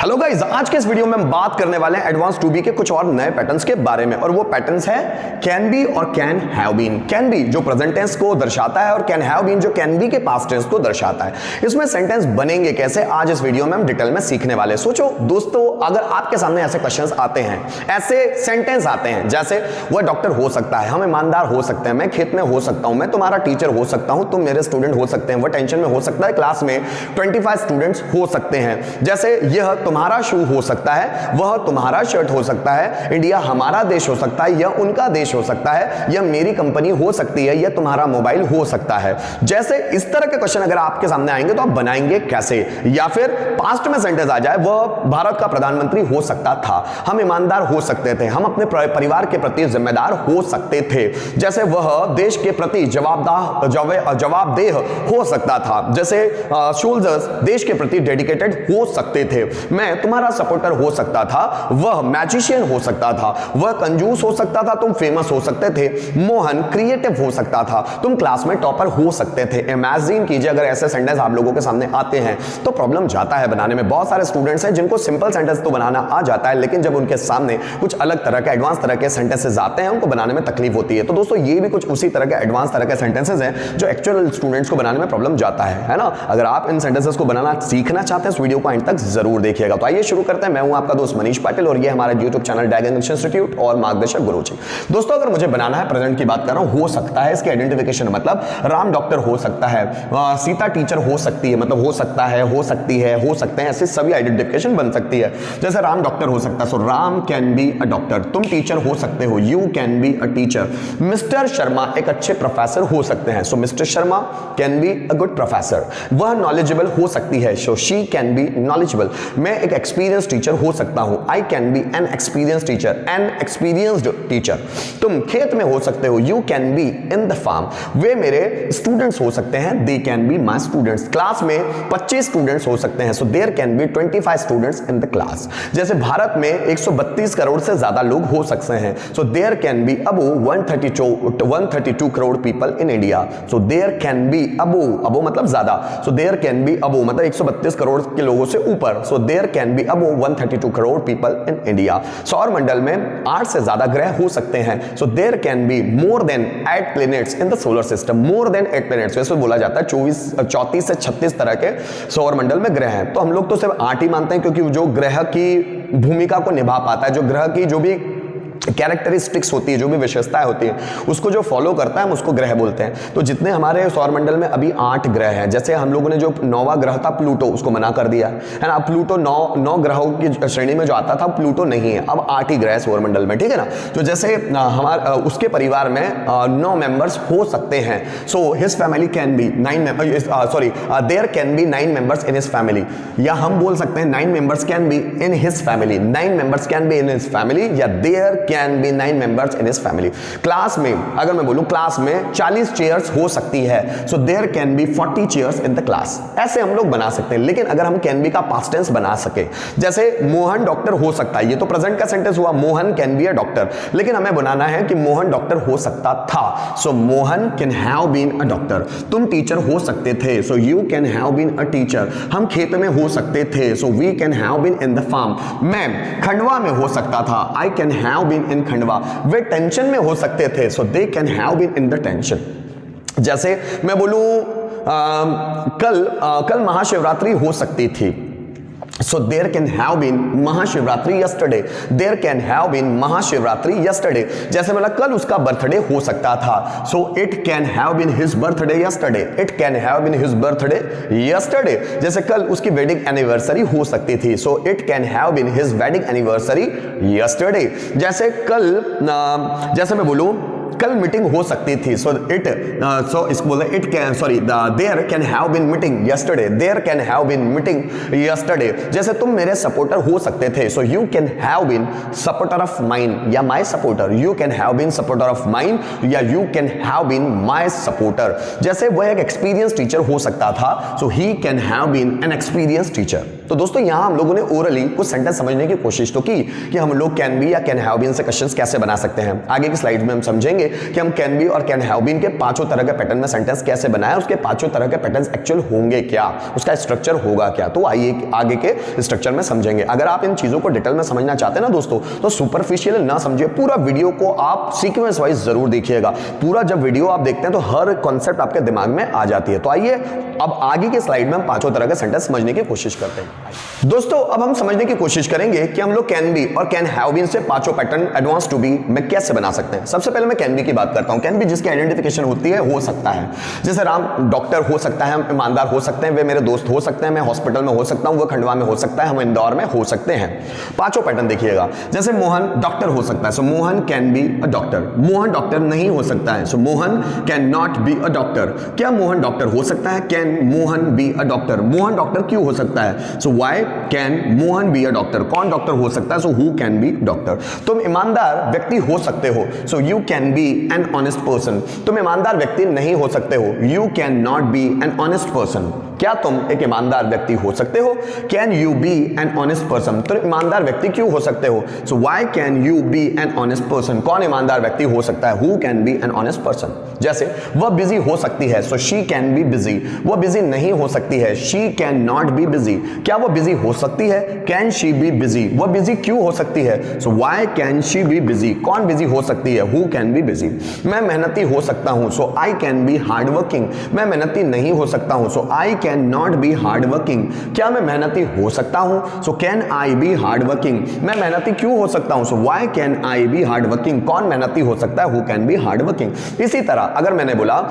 Hello guys, आज के इस वीडियो में हम बात करने वाले हैं एडवांस 2B के कुछ और नए पैटर्न्स के बारे में। और वो पैटर्न्स है कैन बी और can have been. Can be जो प्रेजेंट टेंस को दर्शाता है और कैन हैव बीन जो कैन बी के पास्ट टेंस को दर्शाता है। इसमें सेंटेंस बनेंगे कैसे, आज इस वीडियो में हम डिटेल में सीखने वाले। सोचो दोस्तों, अगर आपके सामने ऐसे क्वेश्चंस आते हैं, ऐसे सेंटेंस आते हैं जैसे वह डॉक्टर हो सकता है, हम ईमानदार हो सकते हैं, मैं खेत में हो सकता हूं, मैं तुम्हारा टीचर हो सकता हूं, तुम मेरे स्टूडेंट हो सकते हैं, वह टेंशन में हो सकता है, क्लास में 25 स्टूडेंट्स हो सकते हैं। जैसे यह तुम्हारा शू हो सकता है, वह तुम्हारा शर्ट हो सकता है, इंडिया हमारा देश हो सकता है, यह उनका देश हो सकता है, यह मेरी कंपनी हो सकती है, यह तुम्हारा मोबाइल हो सकता है। जैसे इस तरह के क्वेश्चन अगर आपके सामने आएंगे तो आप बनाएंगे कैसे। या फिर पास्ट में सेंटेंस आ जाए, वह भारत का प्रधानमंत्री हो सकता था, हम ईमानदार हो सकते थे, हम अपने परिवार के प्रति जिम्मेदार हो सकते थे। जैसे वह देश के प्रति जवाबदेह हो सकता था। जैसे सोल्जर्स देश के प्रति डेडिकेटेड हो सकते थे। मैं तुम्हारा सपोर्टर हो सकता था, वह मैजिशियन हो सकता था, वह कंजूस हो सकता था, तुम फेमस हो सकते थे। मोहन क्रिएटिव हो सकता था, तुम क्लास में टॉपर हो सकते थे। इमेजिन कीजिए अगर ऐसे सेंटेंस आप लोगों के सामने आते हैं तो प्रॉब्लम जाता है बनाने में। बहुत सारे स्टूडेंट्स हैं जिनको सिंपल सेंटेंस तो बनाना आ जाता है, लेकिन जब उनके सामने कुछ अलग तरह के एडवांस तरह के सेंटेंसेस आते हैं उनको बनाने में तकलीफ होती है। तो दोस्तों ये भी कुछ उसी तरह के एडवांस तरह के सेंटेंसेस हैं जो एक्चुअल स्टूडेंट्स को बनाने में प्रॉब्लम जाता है ना। अगर आप इन सेंटेंसेस को बनाना सीखना चाहते हैं इस वीडियो को अंत तक जरूर देखिएगा। तो आइए शुरू करते हैं। मैं हूं आपका दोस्त मनीष पाटिल और ये हमारा YouTube चैनल डैग इंग्लिश इंस्टीट्यूट और मार्गदर्शक गुरुजी। दोस्तों अगर मुझे बनाना है, प्रेजेंट की बात कर रहा हूं, हो सकता है इसकी आइडेंटिफिकेशन मतलब राम डॉक्टर हो सकता है, सीता टीचर हो सकती है, मतलब हो सकता है, हो सकती है, हो सकते हैं, ऐसे सभी आइडेंटिफिकेशन बन सकती है। जैसे राम डॉक्टर हो सकता है, so Ram can be a doctor. तुम टीचर हो सकते हो, you can be a teacher. Mister Sharma एक अच्छे प्रोफेसर हो सकते हैं, so mister Sharma can be a good professor. वह नॉलेजेबल हो सकती है, so she can be knowledgeable. मैं एक एक्सपीरियंस टीचर हो सकता हूं, I can be an experience teacher, an experienced teacher. तुम खेत में हो सकते हो, you can be in the farm. वे मेरे स्टूडेंट्स हो सकते हैं, they can be my students. Class में 25 स्टूडेंट्स हो सकते हैं, so there can be 25 students in the class. जैसे भारत में 132 करोड़ से ज्यादा लोग हो सकते हैं, so there can be above 132 crore people in India. So there can be above मतलब ज्यादा, so there can be above मतलब 132 करोड़ के लोगों से ऊपर, so there can be above 132 crore people in India. सौर मंडल में 8 से ज्यादा ग्रह हो सकते हैं, so there can be more than 8 planets in the solar system. More than 8 planets, वैसे बोला जाता है 34 से 36 तरह के सौर मंडल में ग्रह हैं, तो हम लोग तो सिर्फ 8 ही मानते हैं, क्योंकि जो ग्रह की भूमिका को निभा पाता है, जो ग्रह की जो भी कैरेक्टरिस्टिक्स होती है, जो भी विशेषताएं होती है, उसको जो फॉलो करता है हम उसको ग्रह बोलते हैं। तो जितने हमारे सौरमंडल में अभी 8 ग्रह हैं, जैसे हम लोगों ने जो 9वां ग्रह था प्लूटो, उसको मना कर दिया है ना। प्लूटो 9 ग्रहों की श्रेणी में जो आता था, प्लूटो नहीं है, अब 8 ही ग्रह सौरमंडल में, ठीक है ना। तो जैसे हमारे उसके परिवार में 9 मेंबर्स हो सकते हैं, so his family can be 9 there can be 9 members in his family. या हम बोल सकते हैं 9 members can be in his family, 9 members can be in his family, या there can be 9 members in his family. Class में अगर मैं बोलूं क्लास में 40 चेयर्स हो सकती है, so there can be 40 chairs in the class. ऐसे हम लोग बना सकते हैं। लेकिन अगर हम कैन बी का पास्ट टेंस बना सके, जैसे मोहन डॉक्टर हो सकता है, ये तो प्रेजेंट का सेंटेंस हुआ, Mohan can be a doctor. लेकिन हमें बनाना है कि मोहन डॉक्टर हो सकता था, so Mohan can have been a doctor. तुम टीचर हो सकते थे, so you can have been a teacher. हम खेत में हो सकते थे, so we can have been in the farm. मैं खंडवा में हो सकता था, I can have been in Khandwa. वे टेंशन में हो सकते थे, so they can have been in the tension. जैसे मैं बोलूं कल महाशिवरात्रि हो सकती थी, so there can have been Mahashivratri yesterday. There can have been Mahashivratri yesterday. जैसे मतलब कल उसका बर्थडे हो सकता था, so it can have been his birthday yesterday. It can have been his birthday yesterday. जैसे कल उसकी वेडिंग एनिवर्सरी हो सकती थी, so it can have been his wedding anniversary yesterday. जैसे मैं बोलूं कल मीटिंग हो सकती थी, there can have been meeting yesterday. There can have been meeting yesterday. जैसे तुम मेरे सपोर्टर हो सकते थे, so you can have been supporter of mine या my supporter. You can have been supporter of mine या you can have been my supporter. जैसे वह एक एक्सपीरियंस टीचर हो सकता था, so he can have been an experience teacher. तो दोस्तों यहां हम लोगों ने ओरली कुछ सेंटेंस समझने की कोशिश तो की कि हम लोग कैन बी या कैन हैव बीन से क्वेश्चंस कैसे बना सकते हैं। आगे की स्लाइड में हम समझेंगे कि हम कैन बी और कैन हैव बीन के पांचों तरह के पैटर्न में सेंटेंस कैसे बनाए, उसके पांचों तरह के पैटर्न्स एक्चुअल होंगे क्या, उसका स्ट्रक्चर होगा क्या। तो आइए आगे के स्ट्रक्चर में समझेंगे। अगर आप इन चीजों को डिटेल में समझना चाहते हैं ना दोस्तों, तो सुपरफिशियल ना समझिए, पूरा वीडियो को आप सीक्वेंस वाइज जरूर देखिएगा। पूरा जब वीडियो आप देखते हैं तो हर कॉन्सेप्ट आपके दिमाग में आ जाती है। तो आइए अब आगे के स्लाइड में हम पांचों तरह के सेंटेंस समझने की कोशिश करते हैं। दोस्तों अब हम समझने की कोशिश करेंगे कि हम लोग कैन बी और कैन हैव बीन से पांचों पैटर्न एडवांस टू बी में कैसे बना सकते हैं। सबसे पहले मैं कैन बी की बात करता हूं। कैन बी जिसकी आइडेंटिफिकेशन होती है हो सकता है, जैसे राम डॉक्टर हो सकता है, हम ईमानदार हो सकते हैं, वे मेरे दोस्त हो सकते हैं, मैं हॉस्पिटल में हो सकता हूं, वो खंडवा में हो सकता है, हम इंदौर में हो सकते हैं। पांचों पैटर्न देखिएगा। जैसे मोहन डॉक्टर हो सकता है, so Mohan can be a doctor. Mohan doctor नहीं हो सकता है, so Mohan can not be a doctor. क्या मोहन डॉक्टर हो सकता है? Can Mohan be a doctor. Mohan doctor क्यों हो सकता है? So why can Mohan be a doctor. कौन डॉक्टर हो सकता है? So who can be doctor. तुम ईमानदार व्यक्ति हो सकते हो, so you can be an honest person. तुम ईमानदार व्यक्ति नहीं हो सकते हो, you can not be an honest person. क्या तुम एक ईमानदार व्यक्ति हो सकते हो? Can you be an honest person. तुम ईमानदार व्यक्ति क्यों हो सकते हो? So why can you be an honest person. कौन ईमानदार व्यक्ति हो सकता है? Who can be an honest person. जैसे वह बिजी हो सकती है, so she can be busy. वह बिजी नहीं हो सकती है, she can not be busy. क्या वह बिजी हो सकती है? Can she be busy. वह बिजी क्यों हो सकती है? So why can she be busy. कौन बिजी हो सकती है? Who can be busy. मैं मेहनती हो सकता हूं, so I can be hard working. मैं मेहनती नहीं हो सकता हूं, so I can not be hard working. क्या मैं मेहनती हो सकता हूं? So can I be hard working. मैं मेहनती क्यों हो सकता हूं? So why can I be hard working. कौन मेहनती हो सकता है? Who can be hard working. इसी तरह अगर मैंने बोला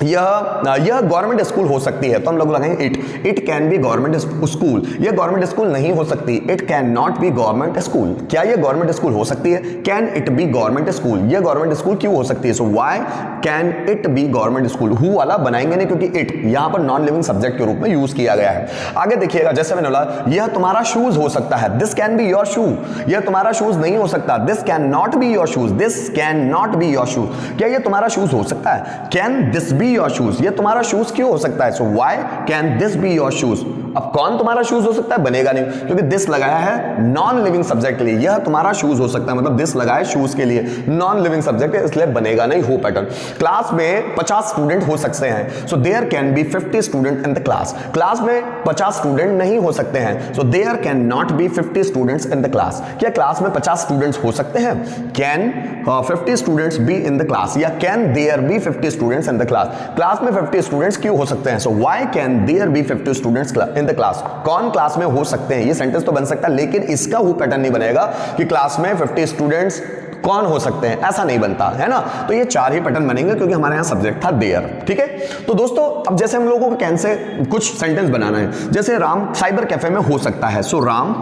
यह गवर्नमेंट स्कूल हो सकती है, तो हम लोग लगाएंगे it can be government school. यह गवर्नमेंट स्कूल नहीं हो सकती, it can not B government school. क्या यह गवर्नमेंट स्कूल हो सकती है? Can it be government school. यह गवर्नमेंट स्कूल क्यों हो सकती है? So why can it be government school. Who वाला बनाएंगे नहीं, क्योंकि इट यहां पर नॉन लिविंग सब्जेक्ट के रूप में यूज किया गया है। आगे देखिएगा, जैसे मैंने बोला यह तुम्हारा शूज हो सकता है, दिस कैन बी योर शू। यह तुम्हारा शूज नहीं हो सकता, this can not be your shoes. This can not be your shoes. क्या यह तुम्हारा शूज हो सकता है? Can this be your shoes. यह तुम्हारा शूज क्यों हो सकता है? So why can this be your shoes. अब कौन तुम्हारा शूज हो सकता है? बनेगा नहीं, क्योंकि दिस लगाया है नॉन लिविंग सब्जेक्ट के लिए। यह तुम्हारा शूज हो सकता है, मतलब दिस लगाया शूज के लिए, नॉन लिविंग सब्जेक्ट है, इसलिए बनेगा नहीं हो पैटर्न। क्लास में 50 स्टूडेंट हो सकते हैं, so there can be 50 student in the class. Class में 50 स्टूडेंट नहीं हो सकते हैं, so there can not be 50 students in the class. क्या क्लास में 50 स्टूडेंट्स हो सकते हैं? Can 50 students be in the class, या can there be 50 students in the class. Class में 50 स्टूडेंट्स क्यों हो सकते हैं? So why can there be 50 students in the class. कौन क्लास में हो सकते हैं? ये सेंटेंस तो बन सकता है, लेकिन इसका हु पैटर्न नहीं बनेगा कि क्लास में 50 स्टूडेंट्स कौन हो सकते हैं, ऐसा नहीं बनता है ना। तो ये 4 ही पैटर्न बनेंगे, क्योंकि हमारे यहां सब्जेक्ट था देयर। ठीक है, तो दोस्तों अब जैसे हम लोगों को कैन से कुछ सेंटेंस बनाना है। जैसे राम साइबर कैफे में हो सकता है, सो राम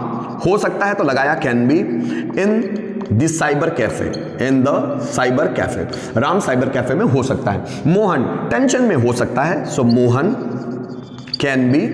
हो सकता है तो लगाया can be in the cyber cafe, in the cyber cafe. Ram cyber cafe में हो सकता है। मोहन टेंशन में हो सकता है, so Mohan can be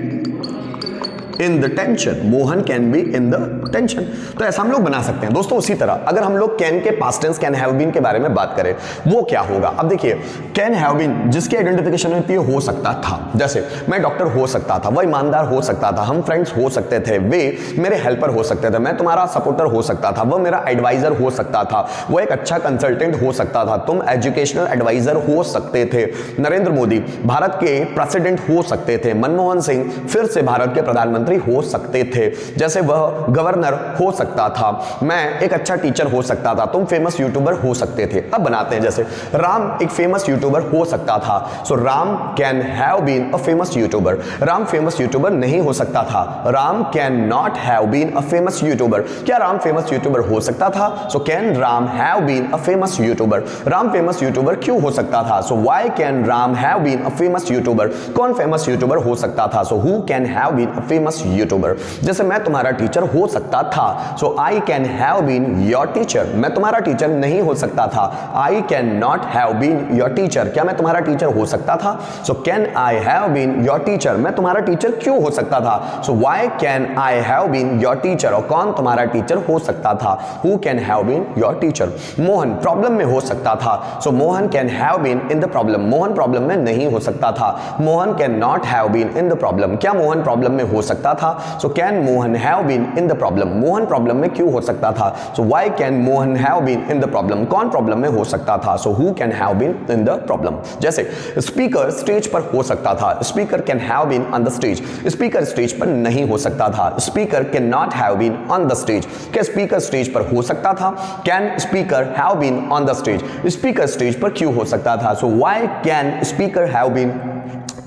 in the tension. Mohan can be in the tension. तो ऐसा हम लोग बना सकते हैं दोस्तों। उसी तरह अगर हम लोग कैन के past tense can have been के बारे में बात करें, वो क्या होगा? अब देखिए, कैन हैव बीन जिसकी आइडेंटिफिकेशन होती है हो सकता था। जैसे मैं डॉक्टर हो सकता था, वह ईमानदार हो सकता था, हम फ्रेंड्स हो सकते थे, वे मेरे हेल्पर हो सकते थे, मैं तुम्हारा सपोर्टर हो सकता था, वह मेरा एडवाइजर हो सकता था, वह एक अच्छा कंसल्टेंट हो सकता था, तुम एजुकेशनल एडवाइजर हो सकते थे, नरेंद्र मोदी भारत के प्रेसिडेंट हो सकते थे, मनमोहन सिंह फिर से भारत के प्रधानमंत्री हो सकते थे, जैसे वह गवर्नर हो सकता था, मैं एक अच्छा टीचर हो सकता था, तुम फेमस यूट्यूबर हो सकते थे। अब बनाते हैं, जैसे राम एक फेमस यूट्यूबर हो सकता था, so Ram can have been a famous YouTuber. Ram famous YouTuber नहीं हो सकता था, Ram can not have been a famous YouTuber. क्या राम फेमस यूट्यूबर हो सकता था? So can Ram have been a famous YouTuber. Ram famous YouTuber क्यों हो सकता था? So why can Ram have been a famous YouTuber. कौन फेमस यूट्यूबर हो सकता था? So who can have been a famous YouTuber. जैसे मैं तुम्हारा टीचर हो सकता था, so I can have been your teacher. मैं तुम्हारा टीचर नहीं हो सकता था, I can not have been your teacher. क्या मैं तुम्हारा टीचर हो सकता था? So can I have been your teacher. मैं तुम्हारा टीचर क्यों हो सकता था? So why can I have been your teacher. और कौन तुम्हारा टीचर हो सकता था? Who can have been your teacher. Mohan problem में हो सकता था, so Mohan can have been in the problem. Mohan problem में नहीं हो सकता था, Mohan can not have been in the problem. क्या मोहन प्रॉब्लम में हो सकता सकता था? So can Mohan have been in the problem, Mohan problem में क्यों हो सकता था? So why can Mohan have been in the problem, कौन प्रॉब्लम में हो सकता था? So who can have been in the problem. जैसे स्पीकर स्टेज पर हो सकता था, speaker can have been on the stage, speaker stage पर नहीं हो सकता था, speaker can not have been on the stage, क्या स्पीकर स्टेज पर हो सकता था? Can speaker have been on the stage, speaker stage पर क्यों हो सकता था? So why can speaker have been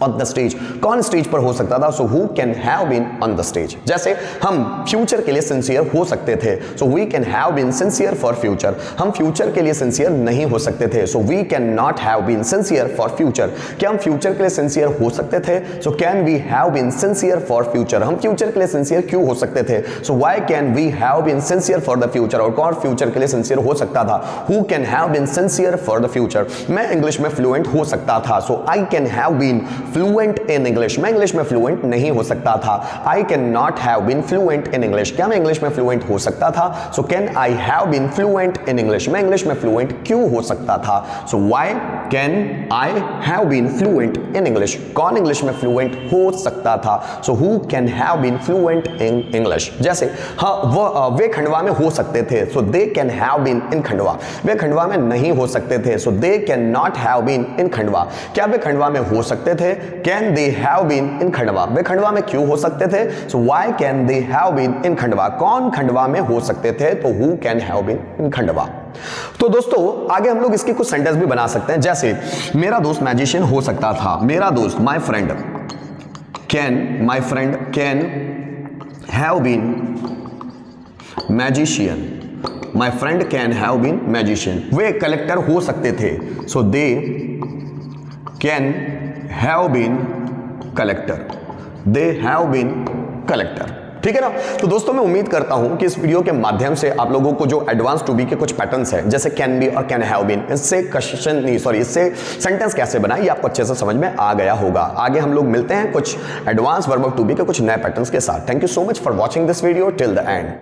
on the stage, कौन स्टेज पर हो सकता था? So who can have been on the stage. जैसे हम फ्यूचर के लिए सिंसियर हो सकते थे, so we can have been sincere for future, हम फ्यूचर के लिए सिंसियर नहीं हो सकते थे, so we can not have been sincere for future, क्या हम फ्यूचर के लिए सिंसियर हो सकते थे? So can we have been sincere for future, हम फ्यूचर के लिए सिंसियर क्यों हो सकते थे? So why can we have been sincere for the future, और कौन फ्यूचर के लिए सिंसियर हो सकता था? Who can have been sincere for the future, मैं इंग्लिश में फ्लुएंट हो सकता था, so I can have been fluent in English, मैं इंग्लिश में फ्लुएंट नहीं हो सकता था, I can not have been fluent in English, क्या मैं इंग्लिश में फ्लुएंट हो सकता था? So can I have been fluent in English, मैं इंग्लिश में फ्लुएंट क्यों हो सकता था? So why can I have been fluent in English, कौन इंग्लिश में फ्लुएंट हो सकता था? So who can have been fluent in English. जैसे हाँ वे खंडवा में हो सकते थे, so they can have been in Khandwa, वे खंडवा में नहीं हो सकते थे, so they can not have been in Khandwa, क्या वे खंडवा में हो सकते थे? Can they have been in Khandwa, वे खंडवा में क्यों हो सकते थे? So why can they have been in Khandwa, कौन खंडवा में हो सकते थे? तो who can have been in Khandwa. तो दोस्तों आगे हम लोग इसकी कुछ सेंटेंस भी बना सकते हैं, जैसे मेरा दोस्त मैजिशियन हो सकता था, मेरा दोस्त my friend can have been magician, my friend can have been magician, वे कलेक्टर हो सकते थे, so they can have been collector, they have been collector. ठीक है ना? तो दोस्तों मैं उम्मीद करता हूं कि इस वीडियो के माध्यम से आप लोगों को जो एडवांस टू बी के कुछ पैटर्न्स हैं, जैसे कैन बी और कैन हैव बीन, इससे इससे सेंटेंस कैसे बनाए ये आपको अच्छे से समझ में आ गया होगा। आगे हम लोग मिलते हैं कुछ एडवांस वर्ब टू बी के कुछ नए पैटर्न्स के साथ। Thank you so much for watching this video till the end.